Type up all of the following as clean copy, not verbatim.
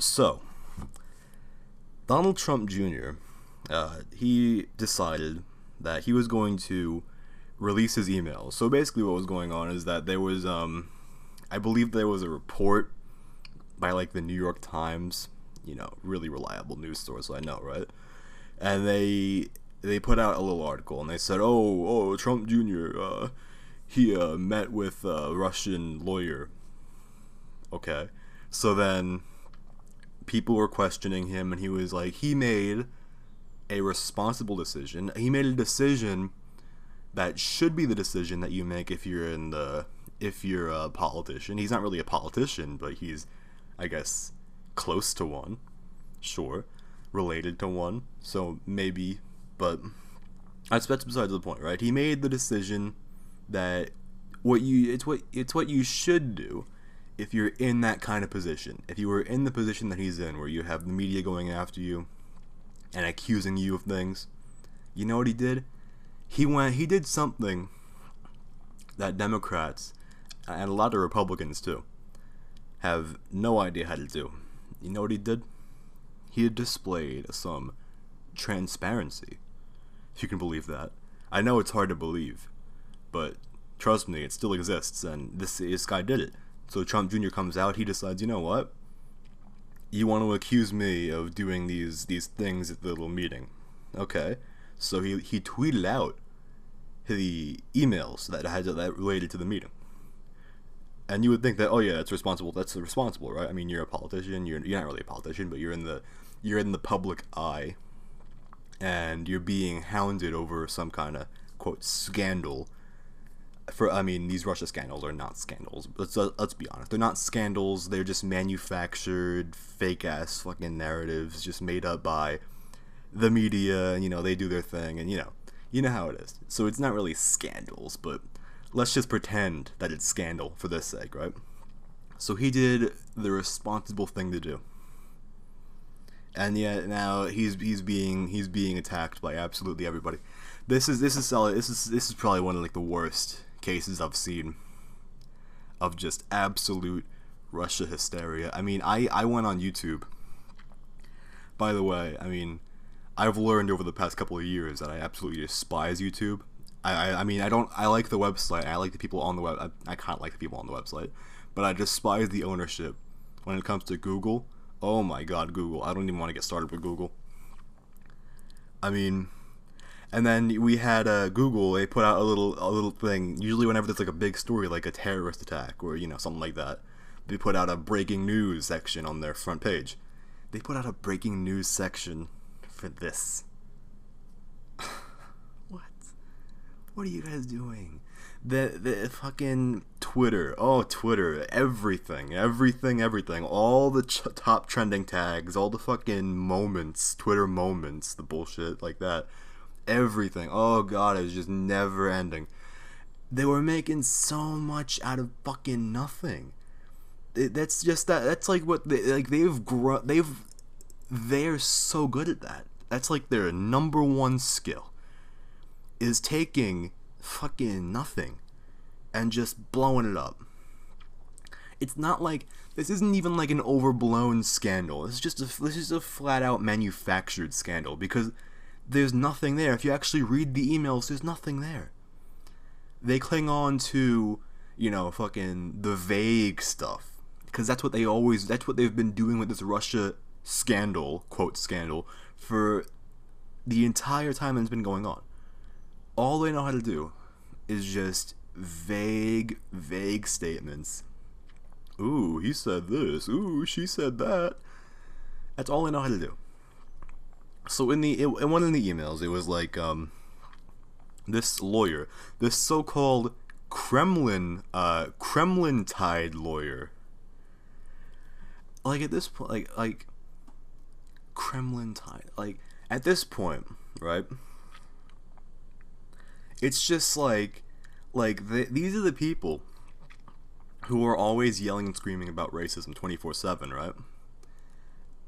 So, Donald Trump Jr., he decided that he was going to release his emails. So basically what was going on is that there was, I believe there was a report by like the New York Times, really reliable news source, I know, right? And they put out a little article and they said, Trump Jr., he met with a Russian lawyer. Okay. So then people were questioning him and he was like, he made a responsible decision. He made a decision that should be the decision that you make if you're a politician. He's not really a politician, but he's, I guess, close to one. Sure. Related to one. So maybe, but that's besides the point, right? He made the decision that it's what you should do if you're in that kind of position. If you were in the position that he's in, where you have the media going after you and accusing you of things, you know what he did? He did something that Democrats and a lot of Republicans too have no idea how to do. You know what he did? He had displayed some transparency, if you can believe that. I know it's hard to believe, but trust me, it still exists, and this guy did it. So Trump Jr. comes out, he decides, you know what? You want to accuse me of doing these things at the little meeting. Okay. So he tweeted out the emails that related to the meeting. And you would think that, oh yeah, that's responsible, right? I mean, you're a politician, you're not really a politician, but you're in the public eye, and you're being hounded over some kind of, quote, scandal. These Russia scandals are not scandals. Let's be honest. They're not scandals. They're just manufactured, fake-ass fucking narratives just made up by the media, and, they do their thing, and, you know how it is. So it's not really scandals, but let's just pretend that it's scandal for this sake, right? So he did the responsible thing to do. And yet now he's being attacked by absolutely everybody. This is probably one of like the worst cases I've seen of just absolute Russia hysteria. I mean, I went on YouTube. By the way, I've learned over the past couple of years that I absolutely despise YouTube. I like the website. I like the people on the web. I kind of like the people on the website, but I despise the ownership when it comes to Google. Oh my God, Google! I don't even want to get started with Google. And then we had Google. They put out a little thing. Usually, whenever there's like a big story, like a terrorist attack or something like that, they put out a breaking news section on their front page. They put out a breaking news section for this. What are you guys doing? The fucking Twitter. Oh, Twitter. Everything. All the top trending tags. All the fucking moments. Twitter moments. The bullshit like that. Everything. Oh God, it was just never ending. They were making so much out of fucking nothing. That's just that. That's like what they're so good at that. That's like their number one skill. Is taking fucking nothing and just blowing it up. It's not like, this isn't even like an overblown scandal. This is a flat out manufactured scandal because there's nothing there. If you actually read the emails, there's nothing there. They cling on to, fucking the vague stuff because that's what they've been doing with this Russia scandal, quote scandal, for the entire time it's been going on. All they know how to do is just vague statements. Ooh, he said this. Ooh, she said that. That's all they know how to do. So in one of the emails, it was like this lawyer, this so-called Kremlin tide lawyer. Like at this point, like Kremlin tide. Like at this point, right? It's just these are the people who are always yelling and screaming about racism 24/7, right?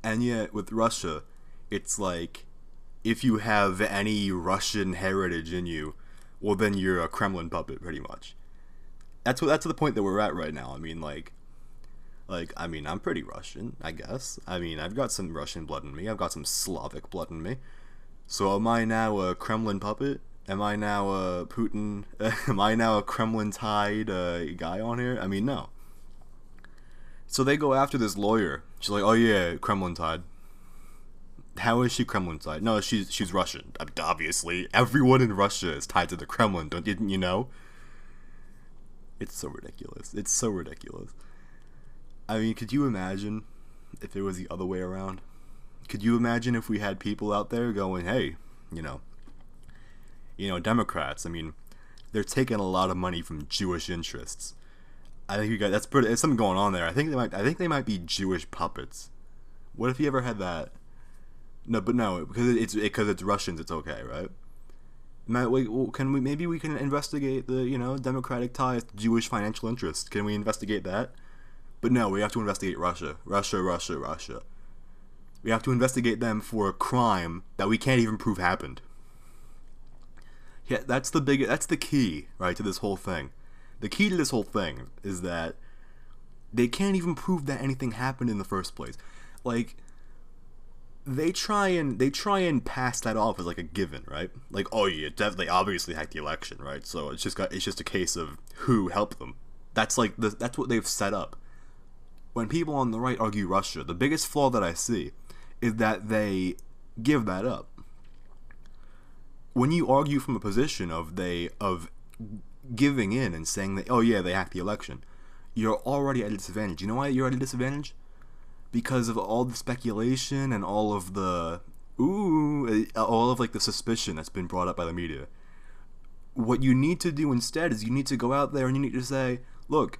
And yet with Russia, it's like if you have any Russian heritage in you, well then you're a Kremlin puppet pretty much. That's the point that we're at right now. Like, I mean, I'm pretty Russian, I guess. I mean, I've got some Russian blood in me. I've got some Slavic blood in me. So am I now a Kremlin puppet? Am I now a Putin? Am I now a Kremlin-tied guy on here? I mean, no. So they go after this lawyer. She's like, oh yeah, Kremlin-tied. How is she Kremlin-tied? No, she's Russian. I mean, obviously, everyone in Russia is tied to the Kremlin. Didn't you know? It's so ridiculous. It's so ridiculous. I mean, could you imagine if it was the other way around? Could you imagine if we had people out there going, hey, Democrats, I mean, they're taking a lot of money from Jewish interests. I think there's something going on there. I think they might be Jewish puppets. What if you ever had that? No, because it's Russians, it's okay, right? Maybe we can investigate the Democratic ties to Jewish financial interests. Can we investigate that? But no, we have to investigate Russia. Russia. We have to investigate them for a crime that we can't even prove happened. Yeah, that's the key, right, to this whole thing. The key to this whole thing is that they can't even prove that anything happened in the first place. Like, they try and pass that off as like a given, right? Like, oh yeah, they obviously hacked the election, right? So it's just a case of who helped them. That's what they've set up. When people on the right argue Russia, the biggest flaw that I see is that they give that up. When you argue from a position of giving in and saying that, oh yeah, they hacked the election, you're already at a disadvantage. You know why you're at a disadvantage? Because of all the speculation and all of the the suspicion that's been brought up by the media. What you need to do instead is you need to go out there and you need to say, look,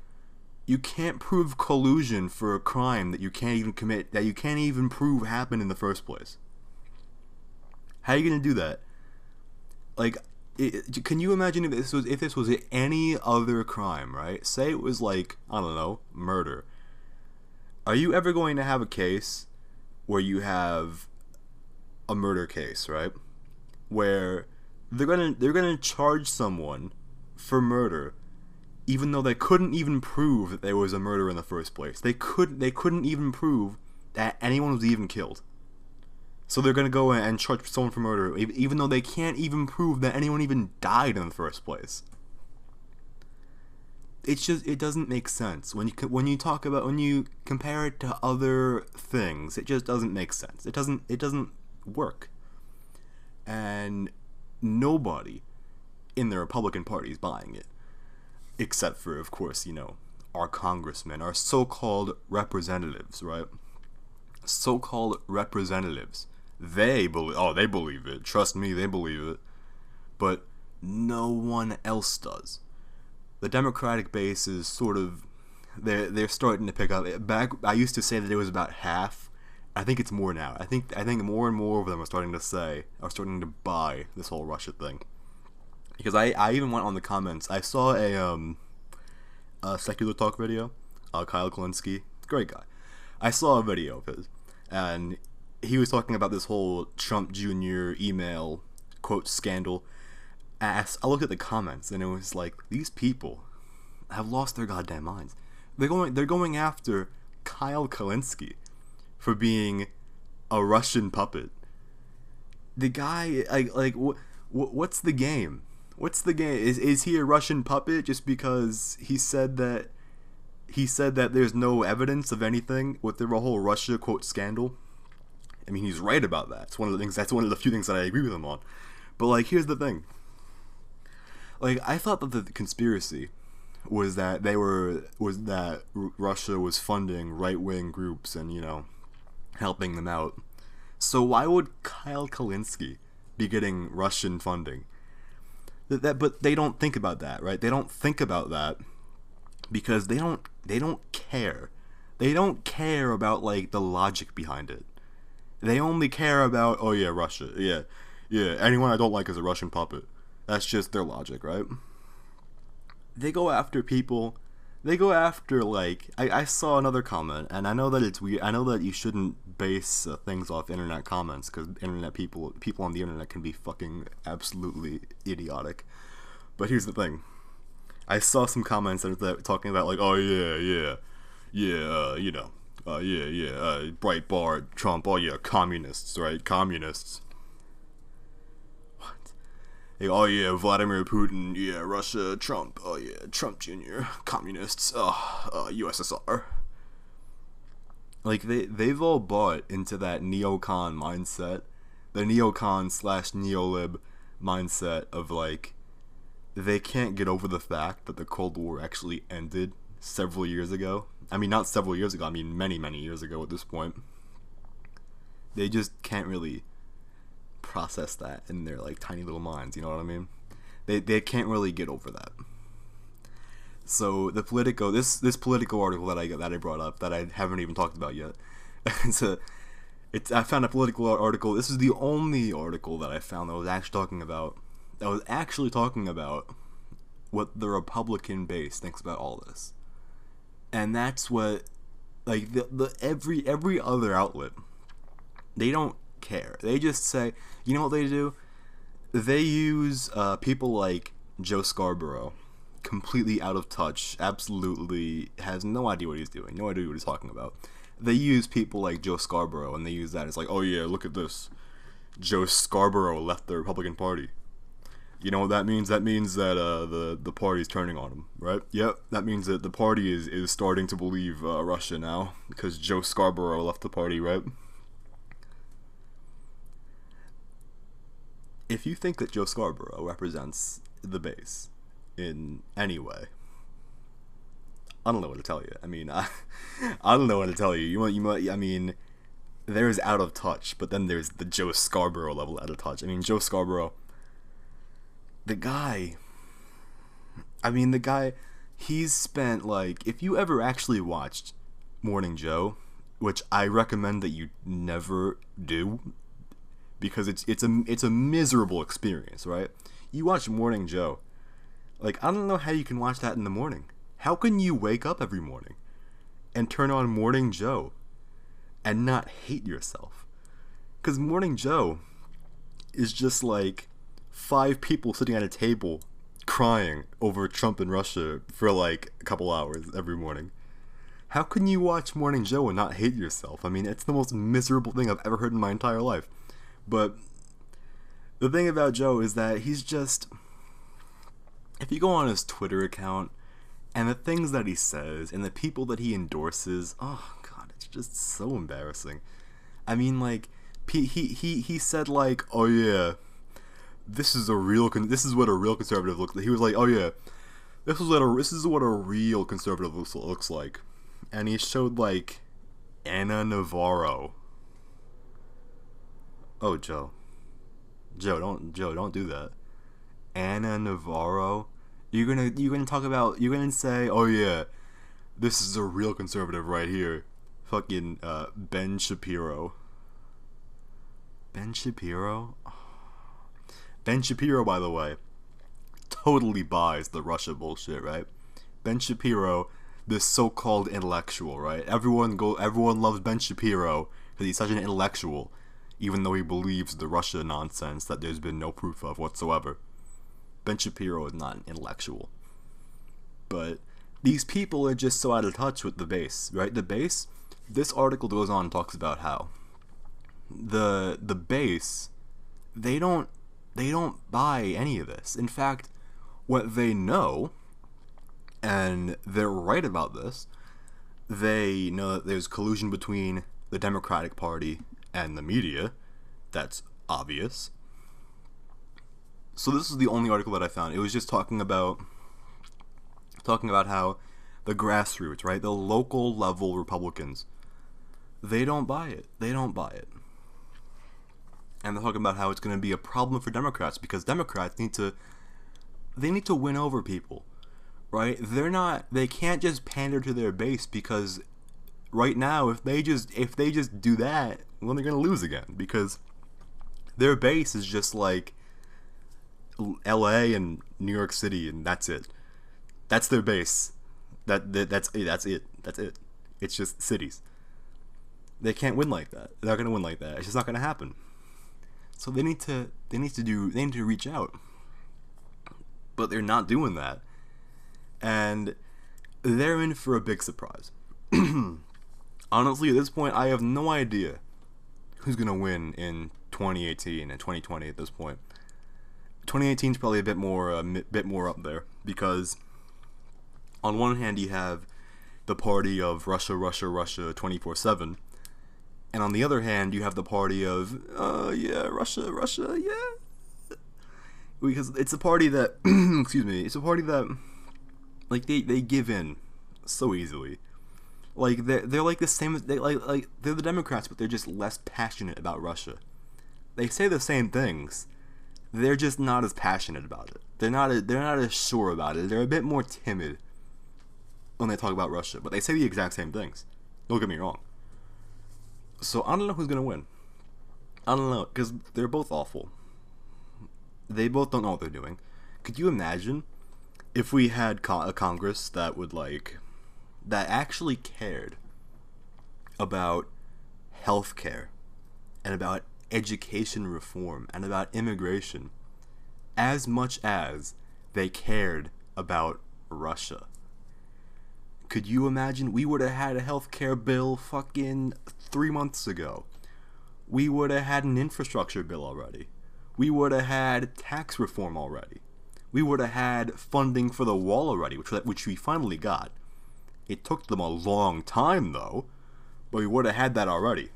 you can't prove collusion for a crime that you can't even commit, that you can't even prove happened in the first place. How are you going to do that? Like, can you imagine if this was any other crime, right? Say it was like, I don't know, murder. Are you ever going to have a case where you have a murder case, right? Where they're gonna charge someone for murder, even though they couldn't even prove that there was a murder in the first place. They couldn't even prove that anyone was even killed. So they're gonna go and charge someone for murder, even though they can't even prove that anyone even died in the first place. It doesn't make sense when you compare it to other things. It just doesn't make sense. It doesn't work. And nobody in the Republican Party is buying it, except for, of course, our congressmen, our so-called representatives, right? So-called representatives. They believe it. Trust me, they believe it. But no one else does. The Democratic base is sort of, they're starting to pick up. Back, I used to say that it was about half. I think it's more now. I think more and more of them are starting to buy this whole Russia thing. Because I even went on the comments. I saw a Secular Talk video. Kyle Kalinske, great guy. I saw a video of his, and he was talking about this whole Trump Jr. email quote scandal. I looked at the comments, and it was like, these people have lost their goddamn minds. They're going after Kyle Kalinske for being a Russian puppet. The guy, what's the game? What's the game? Is he a Russian puppet just because he said that there's no evidence of anything with the whole Russia quote scandal? I mean, he's right about that. It's one of the things. That's one of the few things that I agree with him on. But here's the thing. I thought that the conspiracy was that Russia was funding right-wing groups and helping them out. So why would Kyle Kalinske be getting Russian funding? But they don't think about that, right? They don't think about that because they don't care. They don't care about the logic behind it. They only care about, oh yeah, Russia, yeah, anyone I don't like is a Russian puppet. That's just their logic, right? They go after people. They go after, I saw another comment, and I know that it's weird. I know that you shouldn't base things off internet comments, because people on the internet can be fucking absolutely idiotic. But here's the thing. I saw some comments that were talking about, oh yeah, Yeah, Breitbart, Trump, oh yeah, communists, right? Communists. What? Hey, oh yeah, Vladimir Putin, yeah, Russia, Trump, oh yeah, Trump Jr., communists, USSR. Like, they've all bought into that neocon mindset, the neocon slash neolib mindset of, like, they can't get over the fact that the Cold War actually ended several years ago. I mean, not several years ago, I mean many, many years ago at this point. They just can't really process that in their, like, tiny little minds, you know what I mean? They can't really get over that. So the Politico, this Politico article that I brought up that I haven't even talked about yet. I found a political article. This is the only article that I found that was actually talking about what the Republican base thinks about all this. And that's what, like, every other outlet, they don't care. They just say, you know what they do? They use people like Joe Scarborough, completely out of touch, absolutely has no idea what he's doing, no idea what he's talking about. They use people like Joe Scarborough, and they use that as like, oh yeah, look at this. Joe Scarborough left the Republican Party. You know what that means? That means that the party's turning on him, right? Yep, that means that the party is starting to believe Russia now, because Joe Scarborough left the party, right? If you think that Joe Scarborough represents the base in any way, I don't know what to tell you. I mean, I don't know what to tell you. I mean, there's out of touch, but then there's the Joe Scarborough level out of touch. I mean, Joe Scarborough, the guy, he's spent, like, if you ever actually watched Morning Joe, which I recommend that you never do, because it's a miserable experience, right? You watch Morning Joe, like, I don't know how you can watch that in the morning. How can you wake up every morning and turn on Morning Joe and not hate yourself? Because Morning Joe is just like 5 people sitting at a table crying over Trump and Russia for like a couple hours every morning. How can you watch Morning Joe and not hate yourself? I mean, it's the most miserable thing I've ever heard in my entire life. But the thing about Joe is that he's just... If you go on his Twitter account, and the things that he says, and the people that he endorses, oh god, it's just so embarrassing. I mean, like, he said, like, oh yeah, this is what a real conservative looks like. He was like, oh yeah, this is what a real conservative looks like. And he showed, like, Ana Navarro. Oh, Joe, don't do that. Ana Navarro. You're gonna say, oh yeah, this is a real conservative right here. Fucking Ben Shapiro. Ben Shapiro? Ben Shapiro, by the way, totally buys the Russia bullshit, right? Ben Shapiro, this so-called intellectual, right? Everyone loves Ben Shapiro because he's such an intellectual, even though he believes the Russia nonsense that there's been no proof of whatsoever. Ben Shapiro is not an intellectual. But these people are just so out of touch with the base, right? The base, this article goes on and talks about how the base, they don't buy any of this. In fact, what they know, and they're right about this, they know that there's collusion between the Democratic Party and the media. That's obvious. So this is the only article that I found. It was just talking about how the grassroots, right, the local level Republicans, they don't buy it. And they're talking about how it's going to be a problem for Democrats because Democrats need to win over people, right? They can't just pander to their base because right now if they just do that, well, they're going to lose again because their base is just like LA and New York City, and that's it. That's their base. That's it. It's just cities. They can't win like that. They're not gonna win like that. It's just not gonna happen. So they need to reach out, but they're not doing that, and they're in for a big surprise. Honestly, at this point, I have no idea who's gonna win in 2018 and 2020 at this point. 2018 is probably a bit more up there, because on one hand you have the party of Russia, Russia, Russia 24/7, and on the other hand you have the party of yeah, Russia, Russia, yeah. Because it's a party that excuse me, it's a party that, like, they give in so easily. Like, they're like the same, like they're the Democrats, but they're just less passionate about Russia. They say the same things, they're just not as passionate about it. They're not as sure about it. They're a bit more timid when they talk about Russia, but they say the exact same things. Don't get me wrong. So I don't know who's gonna win. I don't know, because they're both awful. They both don't know what they're doing. Could you imagine if we had a Congress that would, like, that actually cared about healthcare and about education reform and about immigration as much as they cared about Russia? Could you imagine? We would have had a healthcare bill fucking 3 months ago. We would have had an infrastructure bill already. We would have had tax reform already. We would have had funding for the wall already, which we finally got. It took them a long time, though, but we would have had that already.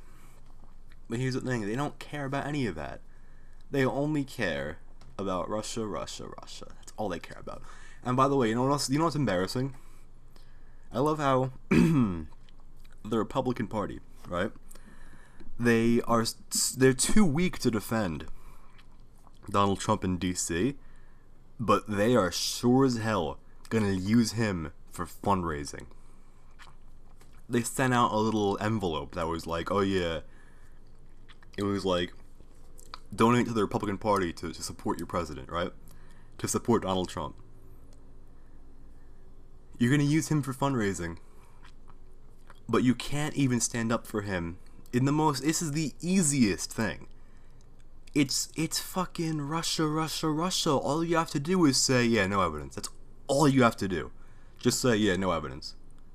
But here's the thing, they don't care about any of that. They only care about Russia, Russia, Russia. That's all they care about. And by the way, you know what else? You know what's embarrassing? I love how the Republican Party, right? They're too weak to defend Donald Trump in DC, but they are sure as hell gonna use him for fundraising. They sent out a little envelope that was like, oh yeah, it was like, donate to the Republican Party to support your president, right? To support Donald Trump. You're gonna use him for fundraising, but you can't even stand up for him in the most. This is the easiest thing. It's fucking Russia, Russia, Russia. All you have to do is say, yeah, no evidence. That's all you have to do. Just say, yeah, no evidence.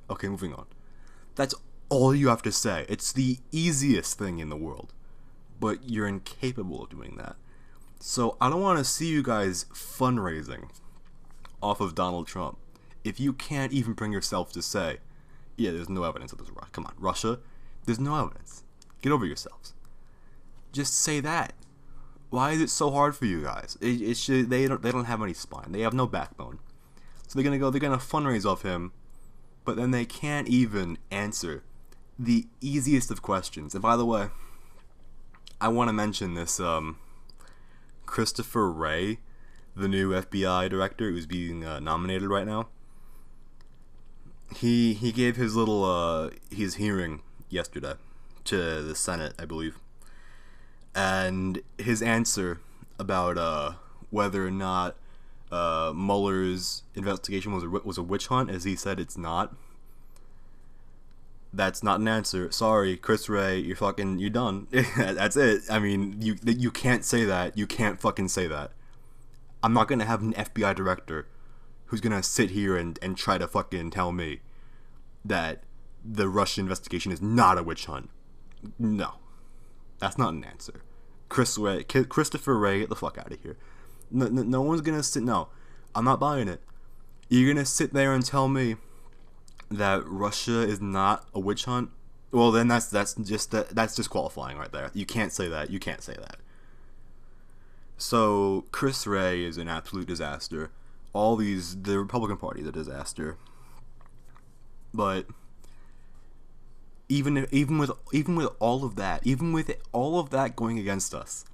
Okay, moving on. That's all you have to say. It's the easiest thing in the world, but you're incapable of doing that. So I don't want to see you guys fundraising off of Donald Trump if you can't even bring yourself to say, yeah, there's no evidence of this. Come on, Russia, there's no evidence. Get over yourselves. Just say that. Why is it so hard for you guys? They don't have any spine. They have no backbone. So they're gonna fundraise off him, but then they can't even answer the easiest of questions. And by the way, I want to mention this Christopher Wray, the new FBI director who's being nominated right now. He gave his little his hearing yesterday to the Senate, I believe. And his answer about whether or not Mueller's investigation was a witch hunt, as he said it's not. That's not an answer. Sorry, Chris Wray, you're done. That's it. I mean, you can't say that. You can't fucking say that. I'm not gonna have an FBI director who's gonna sit here and try to fucking tell me that the Russian investigation is not a witch hunt. No. That's not an answer. Christopher Wray, get the fuck out of here. No one's gonna sit. No, I'm not buying it. You're gonna sit there and tell me that Russia is not a witch hunt? Well, then that's disqualifying right there. You can't say that. You can't say that. So Chris Wray is an absolute disaster. The Republican Party is a disaster. But even with all of that going against us,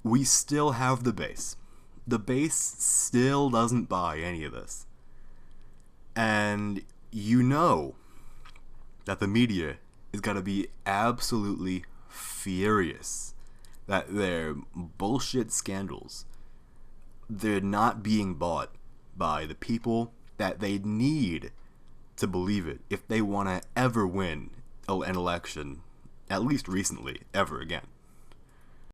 we still have the base. The base still doesn't buy any of this. And you know that the media is gonna be absolutely furious that their bullshit scandals, they're not being bought by the people that they need to believe it if they want to ever win an election, at least recently, ever again.